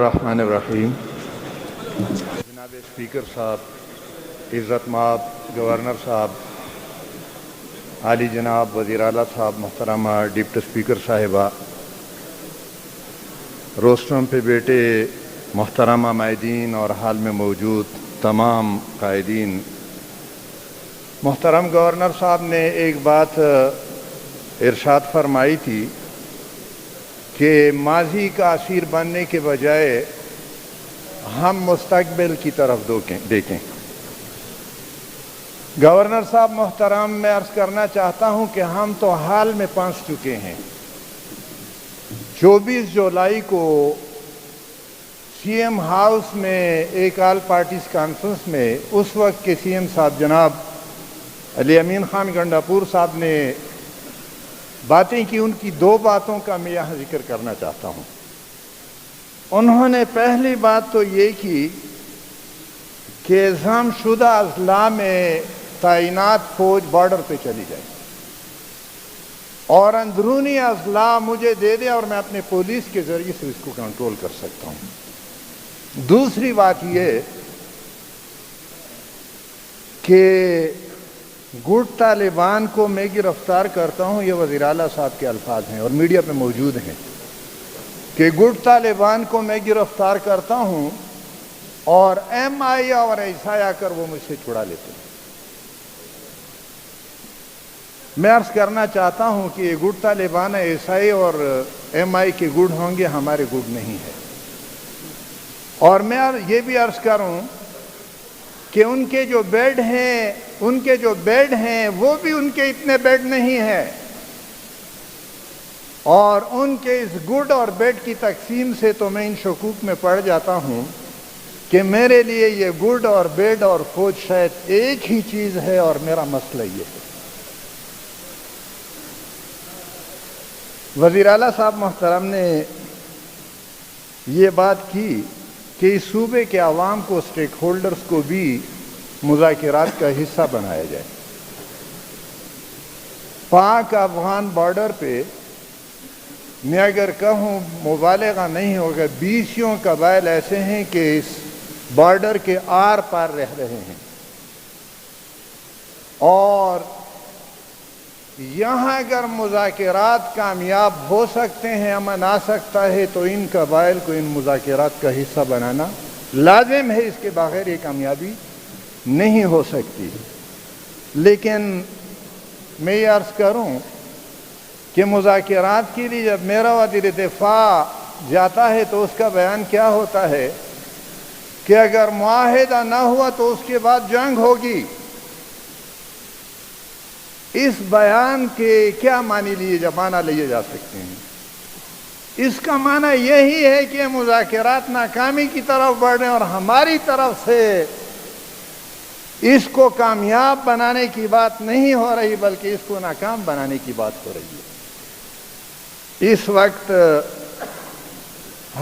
الرحمن الرحیم۔ جناب اسپیکر صاحب، عزت مآب گورنر صاحب، عالی جناب وزیر اعلیٰ صاحب، محترمہ ڈپٹی اسپیکر صاحبہ، روسٹرم پہ بیٹے محترمہ مائدین اور حال میں موجود تمام قائدین، محترم گورنر صاحب نے ایک بات ارشاد فرمائی تھی کہ ماضی کا اسیر بننے کے بجائے ہم مستقبل کی طرف دیکھیں۔ گورنر صاحب محترم، میں عرض کرنا چاہتا ہوں کہ ہم تو حال میں پہنچ چکے ہیں۔ 24 جولائی کو سی ایم ہاؤس میں ایک آل پارٹیز کانفرنس میں اس وقت کے سی ایم صاحب جناب علی امین خان گنڈاپور صاحب نے باتیں کی۔ ان کی 2 باتوں کا میں یہاں ذکر کرنا چاہتا ہوں۔ انہوں نے پہلی بات تو یہ کی کہ اعزام شدہ اضلاع میں تعینات فوج بارڈر پہ چلی جائے اور اندرونی اضلاع مجھے دے دے اور میں اپنے پولیس کے ذریعے سے اس کو کنٹرول کر سکتا ہوں۔ دوسری بات یہ کہ گڈ طالبان کو میں گرفتار کرتا ہوں، یہ وزیر اعلیٰ صاحب کے الفاظ ہیں اور میڈیا پہ موجود ہیں کہ گڈ طالبان کو میں گرفتار کرتا ہوں اور ایم آئی اور ایسا آ کر وہ مجھ سے چھڑا لیتے ہیں۔ میں عرض کرنا چاہتا ہوں کہ یہ گڈ طالبان ایسائی اور ایم آئی کے گڈ ہوں گے، ہمارے گڈ نہیں ہے۔ اور میں یہ بھی عرض کروں کہ ان کے جو بیڈ ہیں وہ بھی ان کے اتنے بیڈ نہیں ہیں، اور ان کے اس گڈ اور بیڈ کی تقسیم سے تو میں ان شکوک میں پڑ جاتا ہوں کہ میرے لیے یہ گڈ اور بیڈ اور فوج شاید ایک ہی چیز ہے، اور میرا مسئلہ یہ ہے۔ وزیر اعلیٰ صاحب محترم نے یہ بات کی کہ اس صوبے کے عوام کو، اسٹیک ہولڈرز کو بھی مذاکرات کا حصہ بنایا جائے۔ پاک افغان بارڈر پہ میں اگر کہوں مبالغہ نہیں ہوگا، 20 قبائل ایسے ہیں کہ اس بارڈر کے آر پار رہ رہے ہیں، اور یہاں اگر مذاکرات کامیاب ہو سکتے ہیں، امن آ سکتا ہے، تو ان قبائل کو ان مذاکرات کا حصہ بنانا لازم ہے، اس کے بغیر یہ کامیابی نہیں ہو سکتی۔ لیکن میں یہ عرض کروں کہ مذاکرات کے لیے جب میرا وزیر دفاع جاتا ہے تو اس کا بیان کیا ہوتا ہے کہ اگر معاہدہ نہ ہوا تو اس کے بعد جنگ ہوگی۔ اس بیان کے کیا معنی لیے جا سکتے ہیں؟ اس کا معنی یہی ہے کہ مذاکرات ناکامی کی طرف بڑھ رہے ہیں، اور ہماری طرف سے اس کو کامیاب بنانے کی بات نہیں ہو رہی بلکہ اس کو ناکام بنانے کی بات ہو رہی ہے۔ اس وقت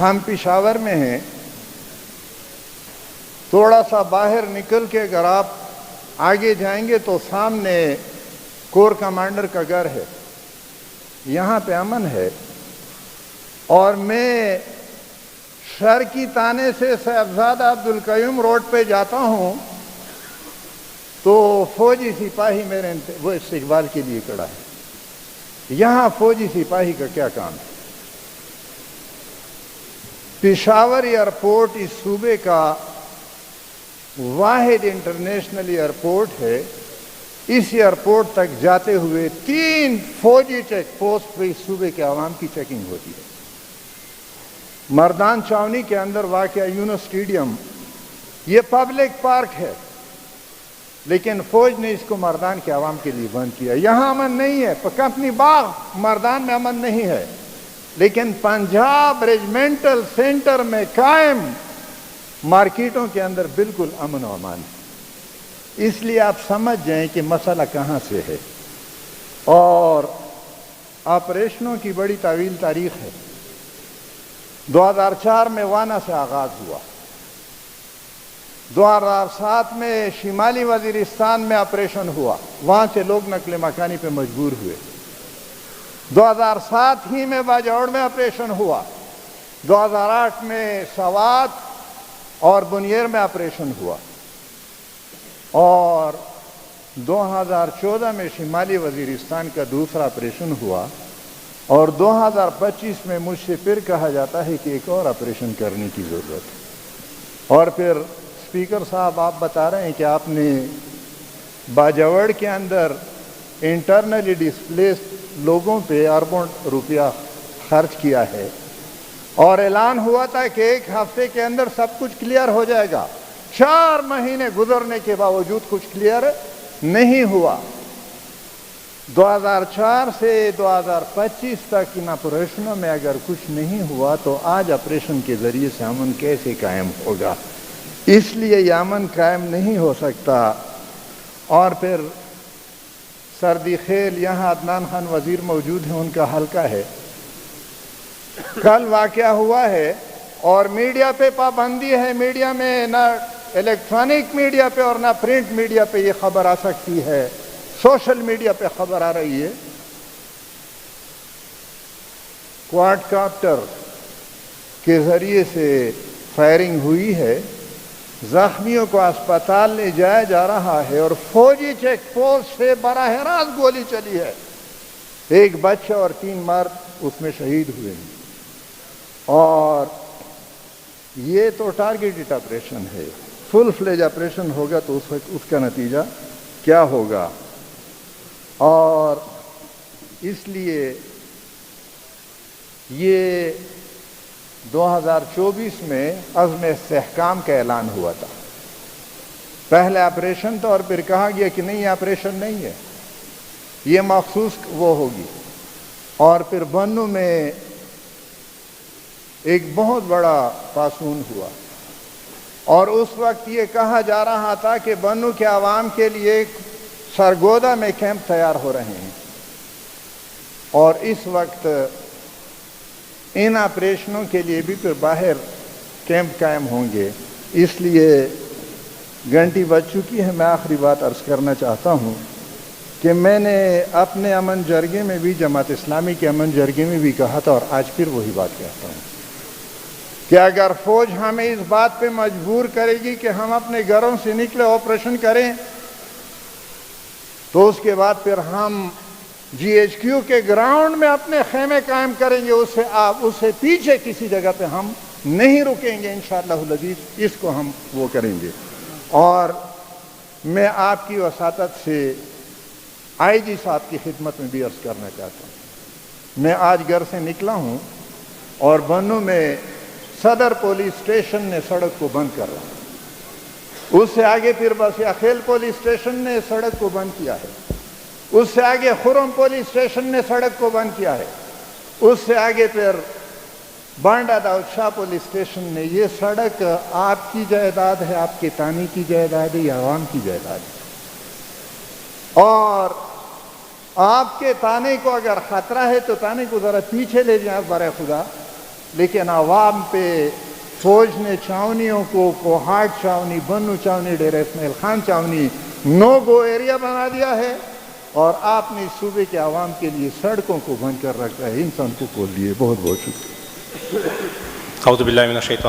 ہم پشاور میں ہیں، تھوڑا سا باہر نکل کے اگر آپ آگے جائیں گے تو سامنے کور کمانڈر کا گھر ہے، یہاں پہ امن ہے، اور میں شرقی تانے سے صاحبزادہ عبدالقیوم روڈ پہ جاتا ہوں تو فوجی سپاہی میرے وہ استقبال کے لیے کھڑا ہے۔ یہاں فوجی سپاہی کا کیا کام ہے؟ پشاور ایئرپورٹ اس صوبے کا واحد انٹرنیشنل ایئرپورٹ ہے۔ اس ایئرپورٹ تک جاتے ہوئے 3 فوجی چیک پوسٹ پہ اس صوبے کے عوام کی چیکنگ ہوتی ہے۔ مردان چاونی کے اندر واقع یونس اسٹیڈیم یہ پبلک پارک ہے، لیکن فوج نے اس کو مردان کے عوام کے لیے بند کیا۔ یہاں امن نہیں ہے، کمپنی باغ مردان میں امن نہیں ہے، لیکن پنجاب ریجمنٹل سینٹر میں قائم مارکیٹوں کے اندر بالکل امن و امان ہے۔ اس لیے آپ سمجھ جائیں کہ مسئلہ کہاں سے ہے، اور آپریشنوں کی بڑی طویل تاریخ ہے۔ 2004 میں وانا سے آغاز ہوا، 2007 میں شمالی وزیرستان میں آپریشن ہوا، وہاں سے لوگ نقل مکانی پہ مجبور ہوئے۔ 2007 ہی میں باجوڑ میں آپریشن ہوا، 2008 میں سوات اور بنیر میں آپریشن ہوا اور 2014 میں شمالی وزیرستان کا دوسرا آپریشن ہوا اور 2025 میں مجھ سے پھر کہا جاتا ہے کہ ایک اور آپریشن کرنے کی ضرورت ہے۔ اور پھر اسپیکر صاحب آپ بتا رہے ہیں کہ آپ نے باجوڑ کے اندر انٹرنلی ڈسپلیسڈ لوگوں پہ اربوں روپیہ خرچ کیا ہے اور اعلان ہوا تھا کہ 1 ہفتے کے اندر سب کچھ کلیئر ہو جائے گا۔ 4 مہینے گزرنے کے باوجود کچھ کلیئر نہیں ہوا۔ 2004 سے 2025 تک ان آپریشنوں میں اگر کچھ نہیں ہوا تو آج آپریشن کے ذریعے سے امن کیسے قائم ہوگا؟ اس لیے یہ امن قائم نہیں ہو سکتا۔ اور پھر سردی خیل، یہاں عدنان خان وزیر موجود ہیں، ان کا حلقہ ہے۔ کل واقعہ ہوا ہے اور میڈیا پہ پابندی ہے، میڈیا میں نہ الیکٹرانک میڈیا پہ اور نہ پرنٹ میڈیا پہ یہ خبر آ سکتی ہے، سوشل میڈیا پہ خبر آ رہی ہے۔ کوارڈ کاپٹر کے ذریعے سے فائرنگ ہوئی ہے، زخمیوں کو اسپتال لے جایا جا رہا ہے اور فوجی چیک پوسٹ سے براہ راست گولی چلی ہے۔ 1 بچہ اور 3 مرد اس میں شہید ہوئے ہیں۔ اور یہ تو ٹارگیٹڈ آپریشن ہے، فل فلیج آپریشن ہوگا تو اس کا نتیجہ کیا ہوگا؟ اور اس لیے یہ 2024 میں عزم استحکام کا اعلان ہوا تھا۔ پہلے آپریشن تھا اور پھر کہا گیا کہ نہیں، آپریشن نہیں ہے، یہ مخصوص وہ ہوگی۔ اور پھر بنو میں ایک بہت بڑا پاسون ہوا اور اس وقت یہ کہا جا رہا تھا کہ بنو کے عوام کے لیے ایک سرگودا میں کیمپ تیار ہو رہے ہیں، اور اس وقت ان آپریشنوں کے لیے بھی پھر باہر کیمپ قائم ہوں گے۔ اس لیے گھنٹی بج چکی ہے، میں آخری بات عرض کرنا چاہتا ہوں کہ میں نے اپنے امن جرگے میں بھی، جماعت اسلامی کے امن جرگے میں بھی کہا تھا اور آج پھر وہی بات کہتا ہوں کہ اگر فوج ہمیں اس بات پہ مجبور کرے گی کہ ہم اپنے گھروں سے نکلے آپریشن کریں تو اس کے بعد پھر ہم GHQ کے گراؤنڈ میں اپنے خیمے قائم کریں گے، اس سے پیچھے کسی جگہ پہ ہم نہیں رکیں گے انشاءاللہ العزیز، اس کو ہم وہ کریں گے۔ اور میں آپ کی وساطت سے IG صاحب کی خدمت میں بھی عرض کرنا چاہتا ہوں، میں آج گھر سے نکلا ہوں اور بنو میں صدر پولیس اسٹیشن نے سڑک کو بند کر رہا، اس سے آگے پھر بس اخیل پولیس اسٹیشن نے سڑک کو بند کیا ہے، اس سے آگے خرم پولیس اسٹیشن نے سڑک کو بند کیا ہے، اس سے آگے پھر بانڈا داؤد شاہ پولیس اسٹیشن نے۔ یہ سڑک آپ کی جائیداد ہے، آپ کے تانے کی جائیداد ہے یا عوام کی جائیداد ہے؟ اور آپ کے تانے کو اگر خطرہ ہے تو تانے کو ذرا پیچھے لے جائیں برائے خدا، لیکن عوام پہ فوج نے چھاونیوں کو کوہاٹ چھاونی، بنو چھاونی، ڈیرہ اسماعیل خان چھاونی نو گو ایریا بنا دیا ہے اور آپ نے اس صوبے کے عوام کے لیے سڑکوں کو بند کر رکھا ہے۔ ان سب کو کھول دیے۔ بہت بہت شکریہ۔ اعوذ باللہ من الشیطان